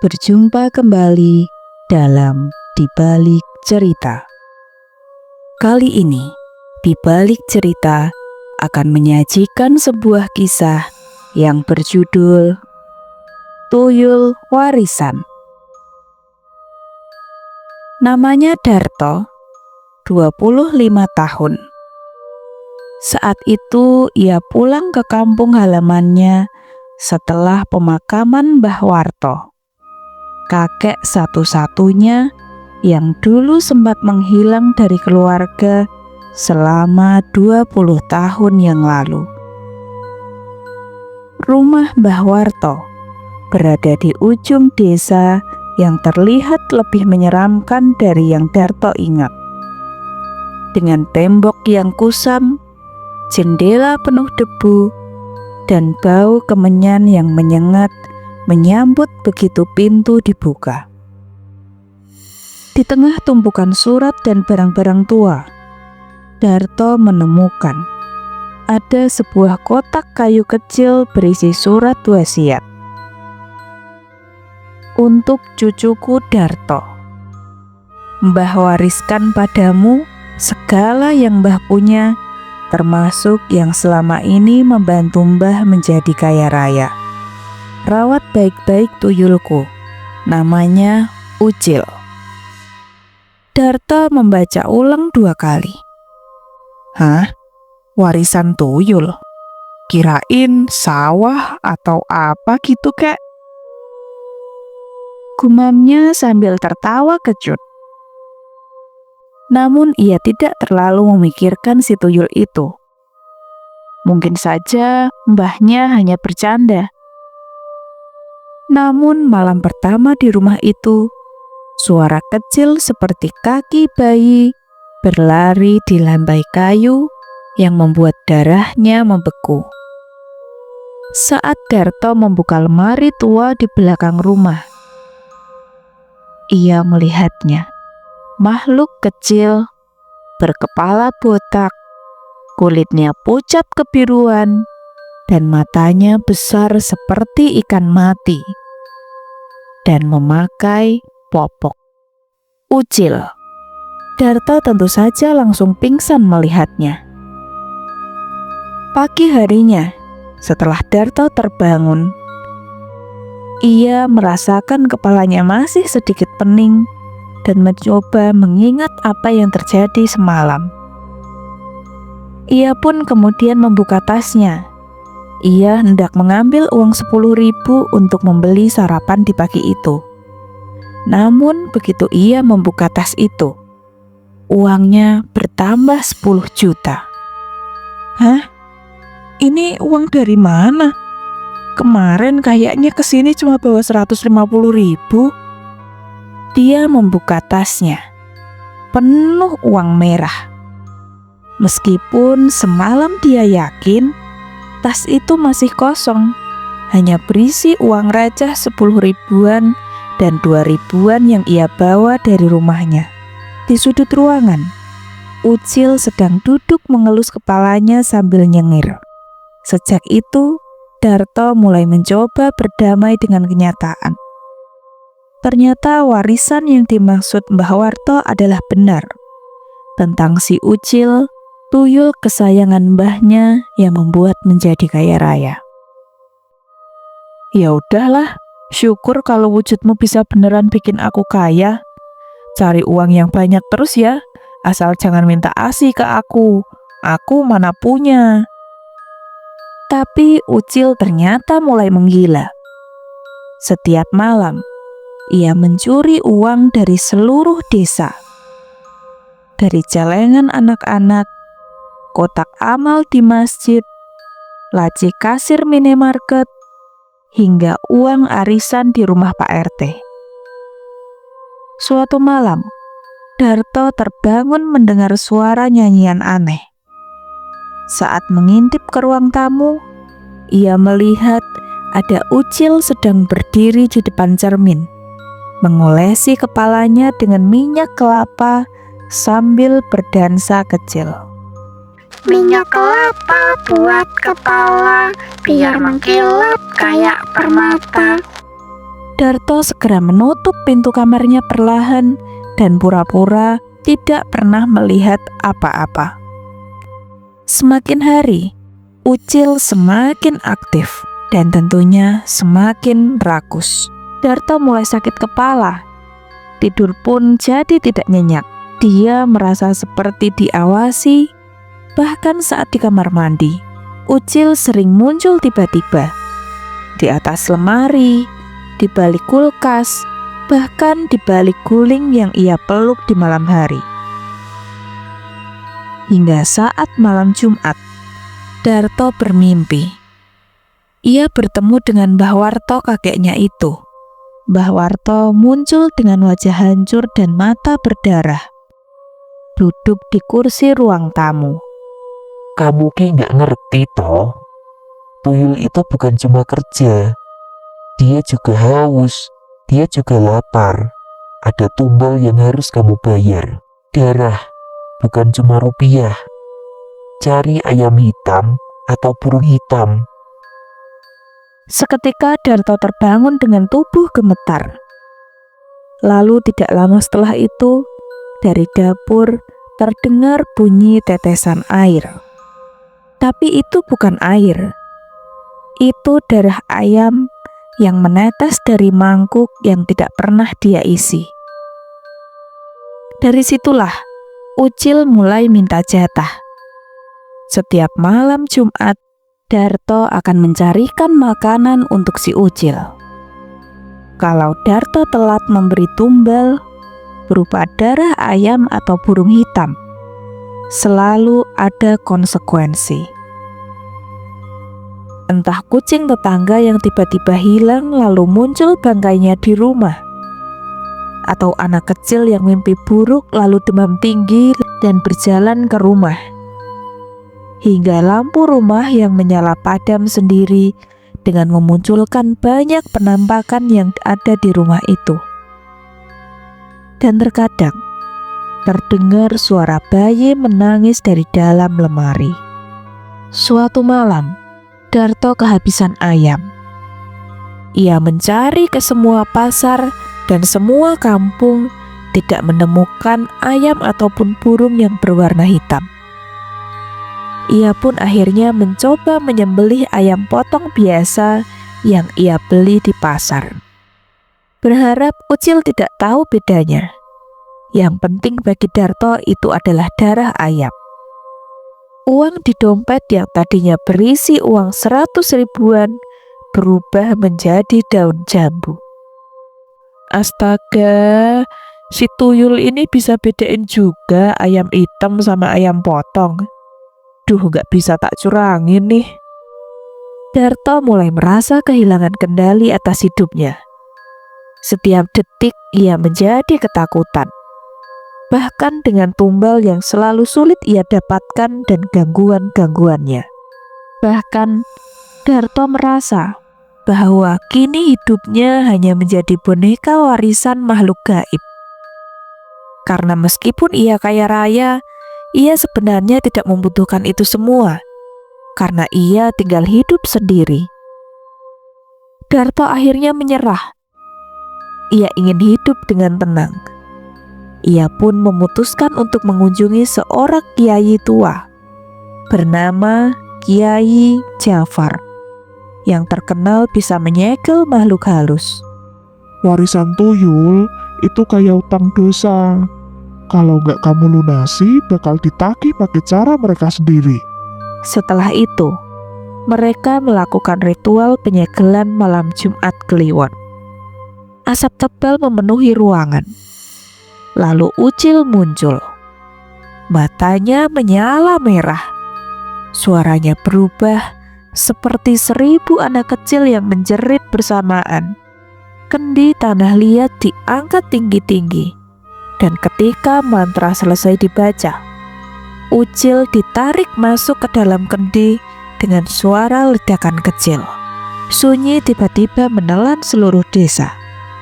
Berjumpa kembali dalam Di Balik Cerita. Kali ini, Di Balik Cerita akan menyajikan sebuah kisah yang berjudul Tuyul Warisan. Namanya Darto, 25 tahun. Saat itu ia pulang ke kampung halamannya setelah pemakaman Mbah Warto, kakek satu-satunya yang dulu sempat menghilang dari keluarga selama 20 tahun yang lalu. Rumah Mbah Warto berada di ujung desa yang terlihat lebih menyeramkan dari yang Darto ingat. Dengan tembok yang kusam, jendela penuh debu, dan bau kemenyan yang menyengat menyambut begitu pintu dibuka. Di tengah tumpukan surat dan barang-barang tua, Darto menemukan ada sebuah kotak kayu kecil berisi surat wasiat. Untuk cucuku Darto, Mbah wariskan padamu segala yang Mbah punya, termasuk yang selama ini membantu Mbah menjadi kaya raya. Rawat baik-baik tuyulku, namanya Ucil. Darto membaca ulang 2 kali. Hah? Warisan tuyul? Kirain sawah atau apa gitu kek? Gumamnya sambil tertawa kecut. Namun ia tidak terlalu memikirkan si tuyul itu. Mungkin saja mbahnya hanya bercanda. Namun malam pertama di rumah itu, suara kecil seperti kaki bayi berlari di lantai kayu yang membuat darahnya membeku. Saat Darto membuka lemari tua di belakang rumah, ia melihatnya. Makhluk kecil, berkepala botak, kulitnya pucat kebiruan, dan matanya besar seperti ikan mati, dan memakai popok. Ucil. Darto tentu saja langsung pingsan melihatnya. Pagi harinya, setelah Darto terbangun, ia merasakan kepalanya masih sedikit pening dan mencoba mengingat apa yang terjadi semalam. Ia pun kemudian membuka tasnya. Ia hendak mengambil uang 10.000 untuk membeli sarapan di pagi itu. Namun begitu ia membuka tas itu, uangnya bertambah 10 juta. Hah? Ini uang dari mana? Kemarin kayaknya kesini cuma bawa 150.000. Dia membuka tasnya, penuh uang merah. Meskipun semalam dia yakin tas itu masih kosong, hanya berisi uang receh 10 ribuan dan 2 ribuan yang ia bawa dari rumahnya. Di sudut ruangan, Ucil sedang duduk mengelus kepalanya sambil nyengir. Sejak itu, Darto mulai mencoba berdamai dengan kenyataan. Ternyata warisan yang dimaksud Mbah Warto adalah benar. Tentang si Ucil, tuyul kesayangan mbahnya yang membuat menjadi kaya raya. Ya udahlah, syukur kalau wujudmu bisa beneran bikin aku kaya. Cari uang yang banyak terus ya, asal jangan minta ASI ke aku. Aku mana punya. Tapi Ucil ternyata mulai menggila. Setiap malam, ia mencuri uang dari seluruh desa. Dari celengan anak-anak, kotak amal di masjid, laci kasir minimarket, hingga uang arisan di rumah Pak RT. Suatu malam, Darto terbangun mendengar suara nyanyian aneh. Saat mengintip ke ruang tamu, ia melihat ada Ucil sedang berdiri di depan cermin, mengolesi kepalanya dengan minyak kelapa sambil berdansa kecil. Minyak kelapa buat kepala, biar mengkilap kayak permata. Darto segera menutup pintu kamarnya perlahan dan pura-pura tidak pernah melihat apa-apa. Semakin hari, Ucil semakin aktif dan tentunya semakin rakus. Darto mulai sakit kepala. Tidur pun jadi tidak nyenyak. Dia merasa seperti diawasi. Bahkan saat di kamar mandi, Ucil sering muncul tiba-tiba di atas lemari, di balik kulkas, bahkan di balik guling yang ia peluk di malam hari. Hingga saat malam Jumat, Darto bermimpi. Ia bertemu dengan Mbah Warto, kakeknya itu. Mbah Warto muncul dengan wajah hancur dan mata berdarah, duduk di kursi ruang tamu. Kamu ki nggak ngerti toh? Tuyul itu bukan cuma kerja. Dia juga haus. Dia juga lapar. Ada tumbal yang harus kamu bayar. Darah, bukan cuma rupiah. Cari ayam hitam atau burung hitam. Seketika Darto terbangun dengan tubuh gemetar. Lalu tidak lama setelah itu, dari dapur terdengar bunyi tetesan air. Tapi itu bukan air. Itu darah ayam yang menetes dari mangkuk yang tidak pernah dia isi. Dari situlah Ucil mulai minta jatah. Setiap malam Jumat, Darto akan mencarikan makanan untuk si Ucil. Kalau Darto telat memberi tumbal berupa darah ayam atau burung hitam, selalu ada konsekuensi. Entah kucing tetangga yang tiba-tiba hilang lalu muncul bangkainya di rumah, atau anak kecil yang mimpi buruk lalu demam tinggi dan berjalan ke rumah, hingga lampu rumah yang menyala padam sendiri dengan memunculkan banyak penampakan yang ada di rumah itu. Dan terkadang terdengar suara bayi menangis dari dalam lemari. Suatu malam, Darto kehabisan ayam. Ia mencari ke semua pasar dan semua kampung, tidak menemukan ayam ataupun burung yang berwarna hitam. Ia pun akhirnya mencoba menyembelih ayam potong biasa yang ia beli di pasar. Berharap Ucil tidak tahu bedanya. Yang penting bagi Darto itu adalah darah ayam. Uang di dompet yang tadinya berisi uang 100 ribuan berubah menjadi daun jambu. Astaga, si tuyul ini bisa bedain juga ayam hitam sama ayam potong. Duh, gak bisa tak curangin nih. Darto mulai merasa kehilangan kendali atas hidupnya. Setiap detik ia menjadi ketakutan. Bahkan dengan tumbal yang selalu sulit ia dapatkan dan gangguan-gangguannya. Bahkan Darto merasa bahwa kini hidupnya hanya menjadi boneka warisan makhluk gaib. Karena meskipun ia kaya raya, ia sebenarnya tidak membutuhkan itu semua, karena ia tinggal hidup sendiri. Darto akhirnya menyerah. Ia ingin hidup dengan tenang. Ia pun memutuskan untuk mengunjungi seorang kiai tua bernama Kiai Jafar, yang terkenal bisa menyegel makhluk halus. Warisan tuyul itu kayak utang dosa. Kalau nggak kamu lunasi, bakal ditagih pakai cara mereka sendiri. Setelah itu, mereka melakukan ritual penyegelan malam Jumat Kliwon. Asap tebal memenuhi ruangan. Lalu Ucil muncul. Matanya menyala merah. Suaranya berubah seperti 1000 anak kecil yang menjerit bersamaan. Kendi tanah liat diangkat tinggi-tinggi. Dan ketika mantra selesai dibaca, Ucil ditarik masuk ke dalam kendi dengan suara ledakan kecil. Sunyi tiba-tiba menelan seluruh desa.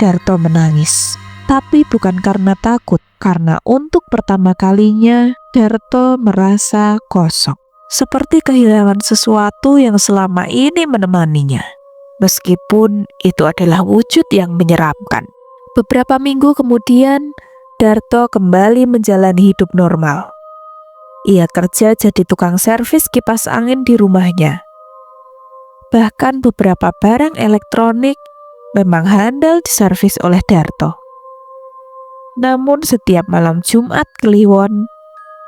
Darto menangis, tapi bukan karena takut, karena untuk pertama kalinya Darto merasa kosong, seperti kehilangan sesuatu yang selama ini menemaninya. meskipun itu adalah wujud yang menyeramkan. Beberapa minggu kemudian, Darto kembali menjalani hidup normal. Ia kerja jadi tukang servis kipas angin di rumahnya. Bahkan beberapa barang elektronik memang handal diservis oleh Darto. Namun setiap malam Jumat Kliwon,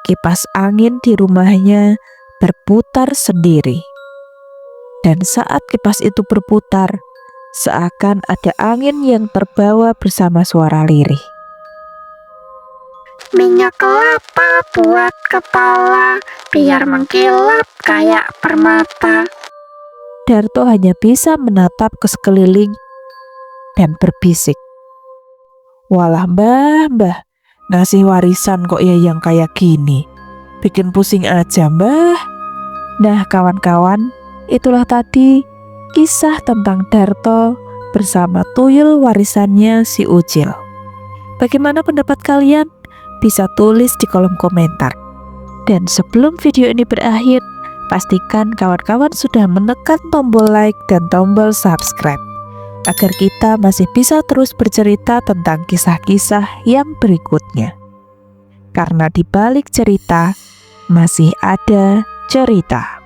kipas angin di rumahnya berputar sendiri. Dan saat kipas itu berputar, seakan ada angin yang terbawa bersama suara lirih. Minyak kelapa buat kepala, biar mengkilap kayak permata. Darto hanya bisa menatap ke sekeliling dan berbisik, "Walah mbah, ngasih warisan kok ya yang kayak gini. Bikin pusing aja mbah." Nah kawan-kawan, itulah tadi kisah tentang Darto bersama tuyul warisannya si Ucil. Bagaimana pendapat kalian? Bisa tulis di kolom komentar. Dan sebelum video ini berakhir, pastikan kawan-kawan sudah menekan tombol like dan tombol subscribe agar kita masih bisa terus bercerita tentang kisah-kisah yang berikutnya. Karena di balik cerita masih ada cerita.